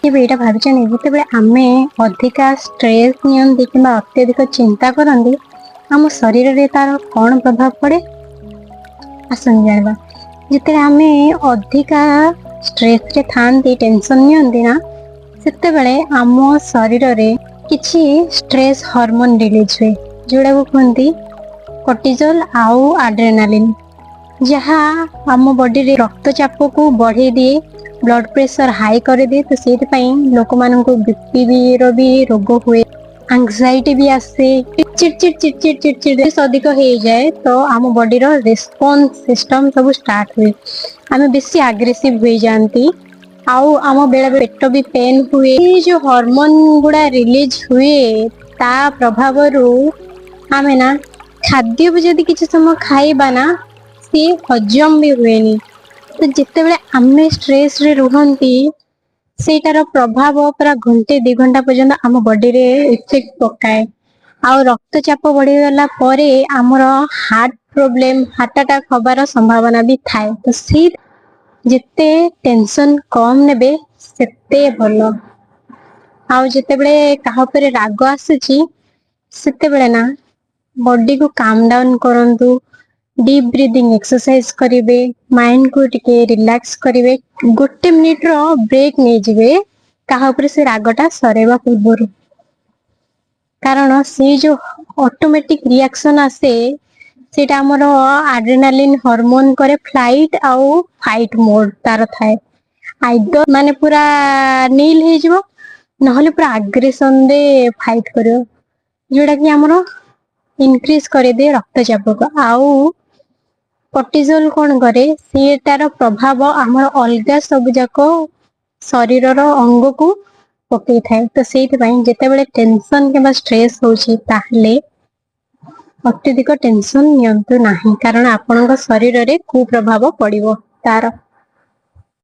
ଏଇଟା ଭାବିଛନ୍ତି ଯେତେବେଳେ ଆମେ ଅଧିକା ଷ୍ଟ୍ରେସ୍ ନିଅନ୍ତି କିମ୍ବା ଅତ୍ୟଧିକ ଚିନ୍ତା କରନ୍ତି ଆମ ଶରୀରରେ ତାର କ'ଣ ପ୍ରଭାବ ପଡ଼େ ଆସନ୍ତୁ ଜାଣିବା। ଯେତେବେଳେ ଆମେ ଅଧିକା ଷ୍ଟ୍ରେସ୍ରେ ଥାଆନ୍ତି, ଟେନସନ୍ ନିଅନ୍ତି ନା, ସେତେବେଳେ ଆମ ଶରୀରରେ କିଛି ଷ୍ଟ୍ରେସ୍ ହର୍ମୋନ୍ ରିଲିଜ୍ ହୁଏ, ଯୋଉଟାକୁ କୁହନ୍ତି କର୍ଟିଜୋଲ ଆଉ ଆଡ୍ରେନାଲିନ୍, ଯାହା ଆମ ବଡିରେ ରକ୍ତଚାପକୁ ବଢେଇ ଦିଏ, ବ୍ଲଡ୍ ପ୍ରେସର ହାଇ କରିଦିଏ। ତ ସେଇଥିପାଇଁ ଲୋକମାନଙ୍କୁ ବିପିର ବି ରୋଗ ହୁଏ, ଆଂଜାଇଟି ବି ଆସେ, ଚିଡଚିଡ ଅଧିକ ହେଇଯାଏ। ତ ଆମ ବଡିର ରେସ୍ପନ୍ସ ସିଷ୍ଟମ ସବୁ ଷ୍ଟାର୍ଟ ହୁଏ, ଆମେ ବେଶୀ ଆଗ୍ରେସିଭ ହେଇଯାଆନ୍ତି, ଆଉ ଆମ ବେଳେ ପେଟ ବି ପେନ୍ ହୁଏ। ଏଇ ଯୋଉ ହରମୋନ ଗୁଡା ରିଲିଜ ହୁଏ ତା ପ୍ରଭାବରୁ ଆମେ ନା ଖାଦ୍ୟ ବି ଯଦି କିଛି ସମୟ ଖାଇବା ନା ସିଏ ହଜମ ବି ହୁଏନି। ତ ଯେତେବେଳେ ଆମେ ଷ୍ଟ୍ରେସ ରେ ରୁହନ୍ତି ସେଇଟାର ପ୍ରଭାବ ପୁରା ଘଣ୍ଟେ 2 ଘଣ୍ଟା ପର୍ଯ୍ୟନ୍ତ ଆମ ବଡିରେ ଇଫେକ୍ଟ ପକାଏ, ଆଉ ରକ୍ତଚାପ ବଢିଗଲା ପରେ ଆମର ହାର୍ଟ ପ୍ରୋବ୍ଲେମ, ହାର୍ଟ ଆଟାକ୍ ହବାର ସମ୍ଭାବନା ବି ଥାଏ। ତ ସେଇ ଯେତେ ଟେନସନ କମ ନେବେ ସେତେ ଭଲ। ଆଉ ଯେତେବେଳେ କାହା ଉପରେ ରାଗ ଆସୁଛି ସେତେବେଳେ ନା ବଡିକୁ କାମ ଡାଉନ କରନ୍ତୁ, ଡିପ୍ ବ୍ରିଦିଂ ଏକ୍ସରସାଇଜ କରିବେ, ମାଇଣ୍ଡକୁ ଟିକେ ରିଲାକ୍ସ କରିବେ, 1 ମିନିଟ ର ବ୍ରେକ୍ ନେଇଯିବେ କାହା ଉପରେ ସେ ରାଗଟା ସରେଇବା ପୂର୍ବରୁ। କାରଣ ସେ ଯୋଉ ଅଟୋମେଟିକ ରିଆକ୍ସନ ଆସେ ସେଇଟା ଆମର ଆଡ୍ରେନାଲିନ ହରମୋନ କରେ ଫ୍ଲାଇଟ ଆଉ ଫାଇଟ ମୋଡ ତାର ଥାଏ। ଆଇଦର ମାନେ ପୁରା ନିଲ୍ ହେଇଯିବ, ନହେଲେ ପୁରା ଆଗ୍ରେସନ ରେ ଫାଇଟ କରିବ, ଯୋଉଟା କି ଆମର ଇନକ୍ରିଜ କରିଦିଏ ରକ୍ତଚାପକୁ। ଆଉ କର୍ଟିଜୋଲ କଣ କରେ, ସିଏ ତାର ପ୍ରଭାବ ଆମର ଅଲଗା ସବୁ ଯାକ ଶରୀରର ଅଙ୍ଗକୁ ପକେଇଥାଏ। ତ ସେଇଥିପାଇଁ ଯେତେବେଳେ ଟେନସନ କିମ୍ବା ଷ୍ଟ୍ରେସ୍ ହଉଛି ତାହେଲେ ଅତ୍ୟଧିକ ଟେନସନ ନିଅନ୍ତୁ ନାହିଁ, କାରଣ ଆପଣଙ୍କ ଶରୀରରେ କୁପ୍ରଭାବ ପଡିବ ତାର।